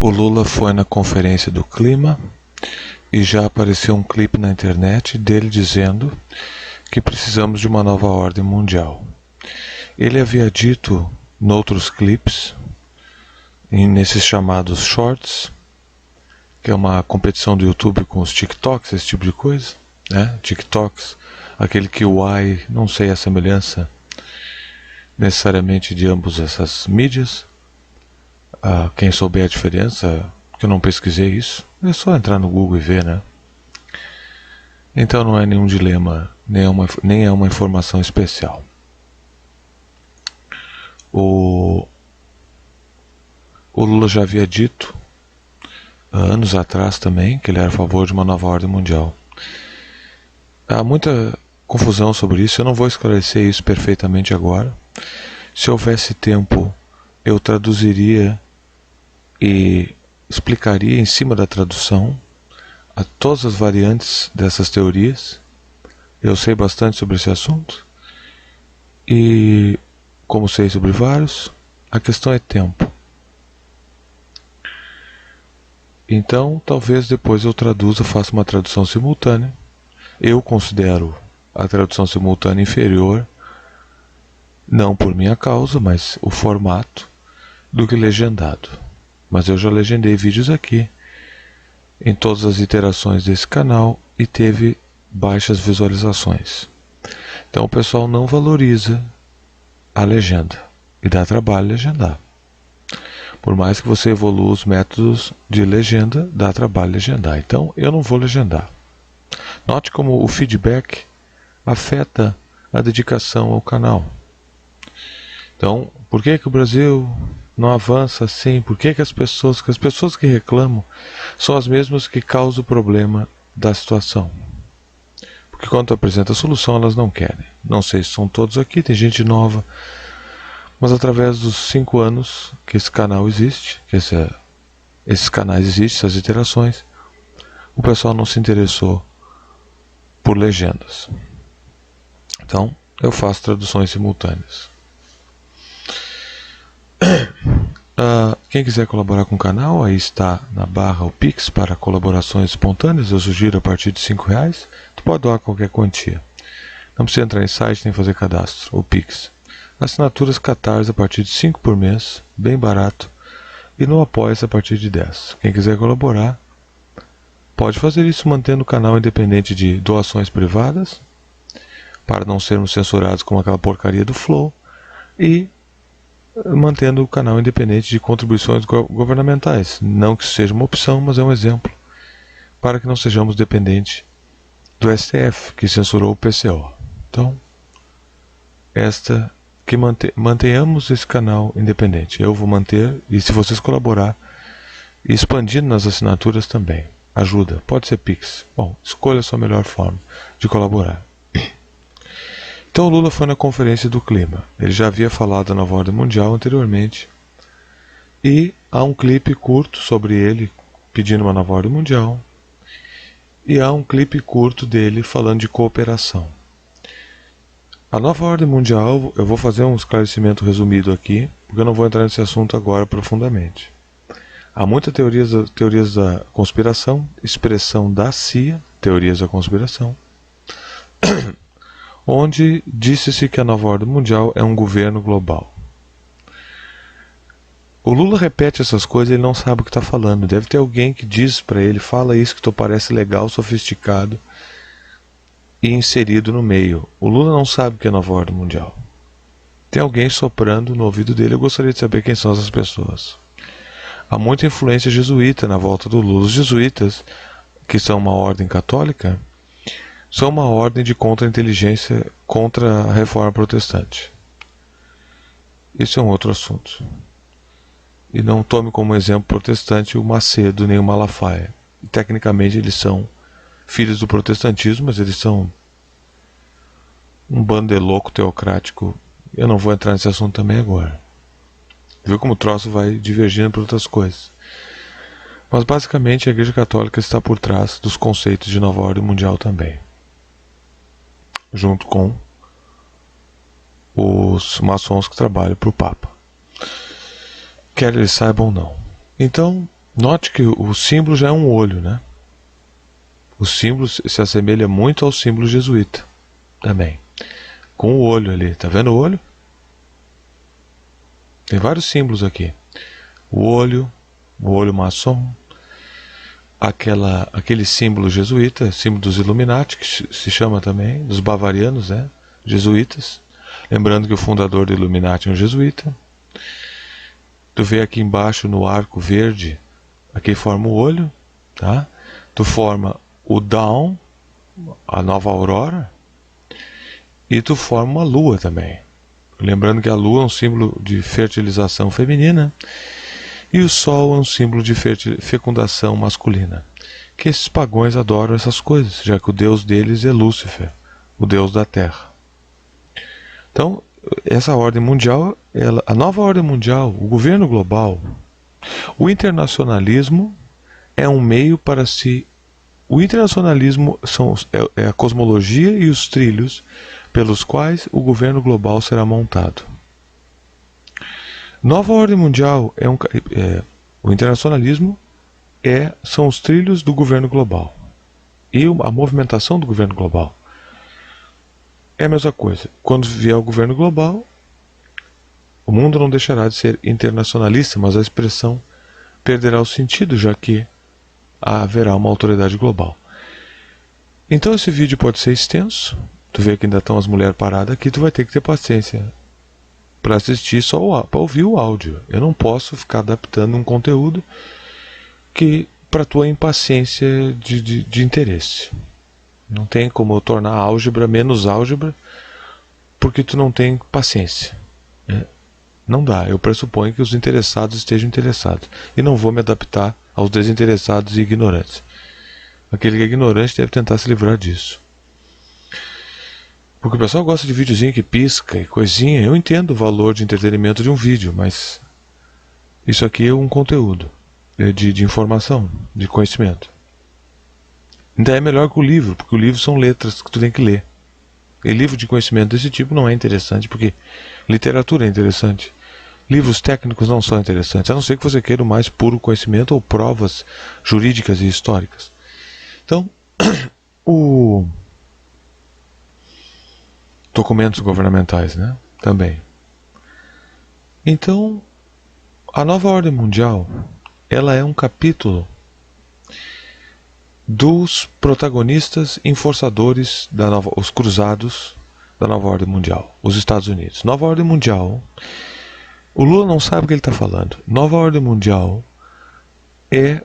O Lula foi na Conferência do Clima e já apareceu um clipe na internet dele dizendo que precisamos de uma nova ordem mundial. Ele havia dito noutros clipes, nesses chamados shorts, que é uma competição do YouTube com os TikToks, esse tipo de coisa, né? TikToks, aquele que o AI, não sei a semelhança necessariamente de ambas essas mídias. Quem souber a diferença, que eu não pesquisei isso, é só entrar no Google e ver, né? Então não é nenhum dilema, nem é uma informação especial. O Lula já havia dito, anos atrás também, que ele era a favor de uma nova ordem mundial. Há muita confusão sobre isso, eu não vou esclarecer isso perfeitamente agora. Se houvesse tempo, eu traduziria e explicaria em cima da tradução a todas as variantes dessas teorias. Eu sei bastante sobre esse assunto e, como sei sobre vários, a questão é tempo. Então, talvez depois eu faça uma tradução simultânea. Eu considero a tradução simultânea inferior, não por minha causa, mas o formato, do que legendado. Mas eu já legendei vídeos aqui, em todas as iterações desse canal, e teve baixas visualizações. Então o pessoal não valoriza a legenda, e dá trabalho legendar. Por mais que você evolua os métodos de legenda, dá trabalho legendar. Então eu não vou legendar. Note como o feedback afeta a dedicação ao canal. Então, por que o Brasil não avança assim? Por que as pessoas que reclamam são as mesmas que causam o problema da situação? Porque quando apresenta a solução, elas não querem. Não sei se são todos aqui, tem gente nova. Mas através dos 5 anos que esse canal existe, que esses canais existem, essas iterações, o pessoal não se interessou por legendas. Então, eu faço traduções simultâneas. Quem quiser colaborar com o canal, aí está na barra o Pix para colaborações espontâneas. Eu sugiro a partir de R$5. Tu pode doar qualquer quantia. Não precisa entrar em site nem fazer cadastro. O Pix. Assinaturas Catarse a partir de 5 por mês, bem barato. E no Apoia-se a partir de 10. Quem quiser colaborar, pode fazer isso mantendo o canal independente de doações privadas, para não sermos censurados como aquela porcaria do Flow, e mantendo o canal independente de contribuições governamentais. Não que isso seja uma opção, mas é um exemplo, para que não sejamos dependentes do STF, que censurou o PCO. Então, que mantenhamos esse canal independente. Eu vou manter, e se vocês colaborar, expandindo nas assinaturas também, ajuda. Pode ser Pix. Bom, escolha a sua melhor forma de colaborar. Então o Lula foi na Conferência do Clima. Ele já havia falado da nova ordem mundial anteriormente. E há um clipe curto sobre ele pedindo uma nova ordem mundial. E há um clipe curto dele falando de cooperação. A nova ordem mundial, eu vou fazer um esclarecimento resumido aqui, porque eu não vou entrar nesse assunto agora profundamente. Há muitas teorias da conspiração, expressão da CIA, teorias da conspiração, onde disse-se que a nova ordem mundial é um governo global. O Lula repete essas coisas e ele não sabe o que está falando. Deve ter alguém que diz para ele, fala isso que tu parece legal, sofisticado e inserido no meio. O Lula não sabe o que é a nova ordem mundial. Tem alguém soprando no ouvido dele. Eu gostaria de saber quem são essas pessoas. Há muita influência jesuíta na volta do Lula. Os jesuítas, que são uma ordem católica, são uma ordem de contra-inteligência contra a reforma protestante. Isso é um outro assunto. E não tome como exemplo protestante o Macedo nem o Malafaia. Tecnicamente eles são filhos do protestantismo, mas eles são um bando de louco teocrático. Eu não vou entrar nesse assunto também agora. Viu como o troço vai divergindo para outras coisas. Mas basicamente a Igreja Católica está por trás dos conceitos de nova ordem mundial também, junto com os maçons que trabalham para o Papa, quer eles saibam ou não. Então, Note que o símbolo já é um olho, né? O símbolo se assemelha muito ao símbolo jesuíta também. Com o olho ali, tá vendo o olho? Tem vários símbolos aqui. O olho maçom, aquele símbolo jesuíta, símbolo dos Illuminati, que se chama também, dos bavarianos, né? Jesuítas. Lembrando que o fundador do Illuminati é um jesuíta. Tu vê aqui embaixo no arco verde, aqui forma o olho, tá? Tu forma o Dawn, a nova aurora, e tu forma uma lua também. Lembrando que a lua é um símbolo de fertilização feminina e o sol é um símbolo de fecundação masculina. Que esses pagãos adoram essas coisas, já que o deus deles é Lúcifer, o deus da terra. Então, essa ordem mundial, a nova ordem mundial, o governo global, o internacionalismo é um meio para se... O internacionalismo é a cosmologia e os trilhos pelos quais o governo global será montado. Nova ordem mundial o internacionalismo são os trilhos do governo global e a movimentação do governo global. É a mesma coisa. Quando vier o governo global, o mundo não deixará de ser internacionalista, mas a expressão perderá o sentido, já que haverá uma autoridade global. Então esse vídeo pode ser extenso. Tu vê que ainda estão as mulheres paradas aqui, tu vai ter que ter paciência para assistir só para ouvir o áudio. Eu não posso ficar adaptando um conteúdo que para tua impaciência de interesse. Não tem como eu tornar a álgebra menos álgebra porque tu não tem paciência. Não dá. Eu pressuponho que os interessados estejam interessados. E não vou me adaptar aos desinteressados e ignorantes. Aquele que é ignorante deve tentar se livrar disso. Porque o pessoal gosta de videozinho que pisca e coisinha. Eu entendo o valor de entretenimento de um vídeo, mas isso aqui é um conteúdo de informação, de conhecimento. Ainda é melhor que o livro, porque o livro são letras que tu tem que ler. E livro de conhecimento desse tipo não é interessante, porque literatura é interessante. Livros técnicos não são interessantes, a não ser que você queira o mais puro conhecimento ou provas jurídicas e históricas. Então, documentos governamentais, né? Também. Então, a nova ordem mundial, ela é um capítulo dos protagonistas enforçadores os cruzados da nova ordem mundial, os Estados Unidos. Nova ordem mundial, o Lula não sabe o que ele está falando. Nova ordem mundial é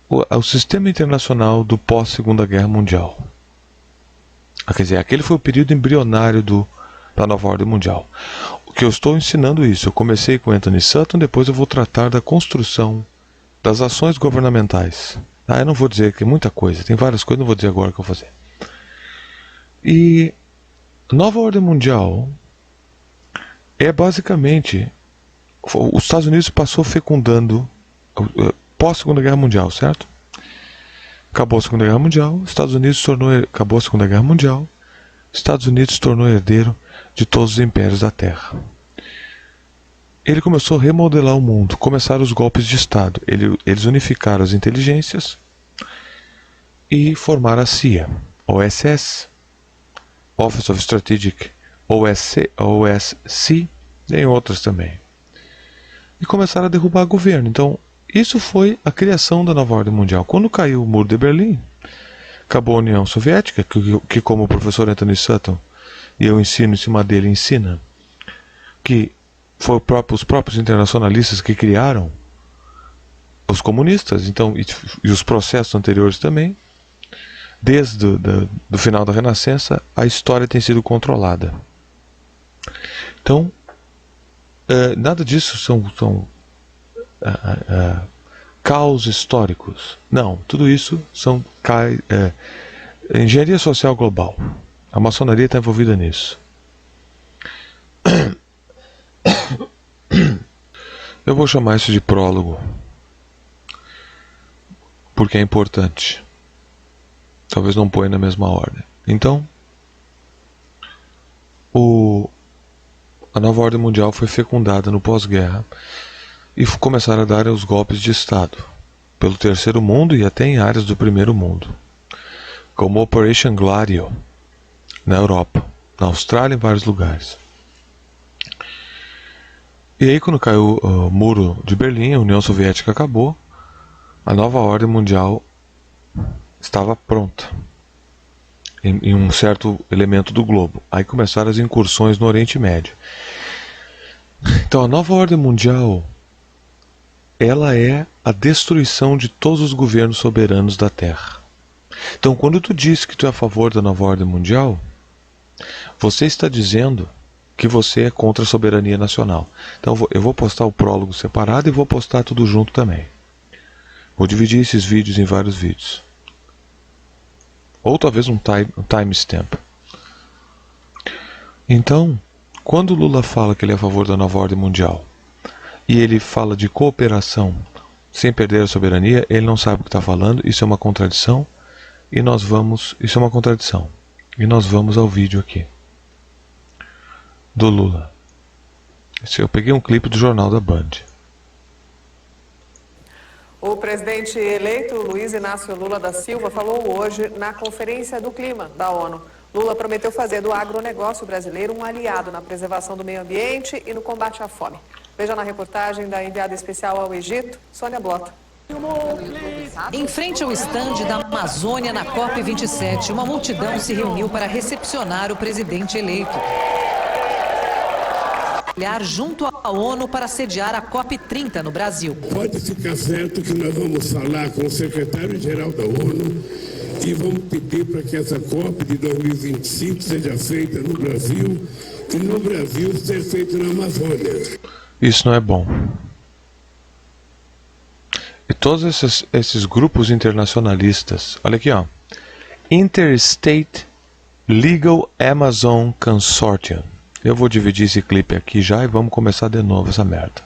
o sistema internacional do pós-Segunda Guerra Mundial. Quer dizer, aquele foi o período embrionário da nova ordem mundial. O que eu estou ensinando isso, eu comecei com Anthony Sutton, depois eu vou tratar da construção das ações governamentais. Eu não vou dizer que é muita coisa, tem várias coisas, não vou dizer agora o que eu vou fazer. E nova ordem mundial é basicamente os Estados Unidos passou fecundando pós-Segunda Guerra Mundial, certo? Acabou a Segunda Guerra Mundial, acabou a Segunda Guerra Mundial, Estados Unidos se tornou herdeiro de todos os impérios da Terra. Ele começou a remodelar o mundo, começaram os golpes de Estado. Eles unificaram as inteligências e formaram a CIA, OSS, Office of Strategic, OSC, e outras também. E começaram a derrubar o governo. Então, isso foi a criação da nova ordem mundial. Quando caiu o muro de Berlim, acabou a União Soviética, que como o professor Anthony Sutton, e eu ensino em cima dele, ensina, que foi os próprios internacionalistas que criaram os comunistas, então, e os processos anteriores também. Desde do final da Renascença, a história tem sido controlada. Então, nada disso são caos históricos. Não, tudo isso são engenharia social global. A maçonaria está envolvida nisso. Eu vou chamar isso de prólogo, porque é importante. Talvez não ponha na mesma ordem. Então, a nova ordem mundial foi fecundada no pós-guerra e começaram a dar os golpes de Estado. pelo terceiro mundo e até em áreas do primeiro mundo, como Operation Gladio, na Europa, na Austrália e em vários lugares. E aí, quando caiu o muro de Berlim, a União Soviética acabou, a nova ordem mundial estava pronta em um certo elemento do globo. Aí começaram as incursões no Oriente Médio. Então a nova ordem mundial, ela é a destruição de todos os governos soberanos da Terra. Então quando tu diz que tu é a favor da nova ordem mundial, você está dizendo que você é contra a soberania nacional. Então eu vou postar o prólogo separado e vou postar tudo junto também. Vou dividir esses vídeos em vários vídeos. Ou talvez um timestamp. Então, quando Lula fala que ele é a favor da nova ordem mundial e ele fala de cooperação sem perder a soberania, ele não sabe o que está falando. Isso é uma contradição. Isso é uma contradição. E nós vamos ao vídeo aqui do Lula. Eu peguei um clipe do Jornal da Band. O presidente eleito, Luiz Inácio Lula da Silva, falou hoje na Conferência do Clima da ONU. Lula prometeu fazer do agronegócio brasileiro um aliado na preservação do meio ambiente e no combate à fome. Veja na reportagem da enviada especial ao Egito, Sônia Blota. Em frente ao estande da Amazônia na COP27, uma multidão se reuniu para recepcionar o presidente eleito. Junto à ONU para sediar a COP30 no Brasil. Pode ficar certo que nós vamos falar com o secretário-geral da ONU e vamos pedir para que essa COP de 2025 seja feita no Brasil e no Brasil seja feita na Amazônia. Isso não é bom. E todos esses grupos internacionalistas, olha aqui, ó, Interstate Legal Amazon Consortium. Eu vou dividir esse clipe aqui já e vamos começar de novo essa merda.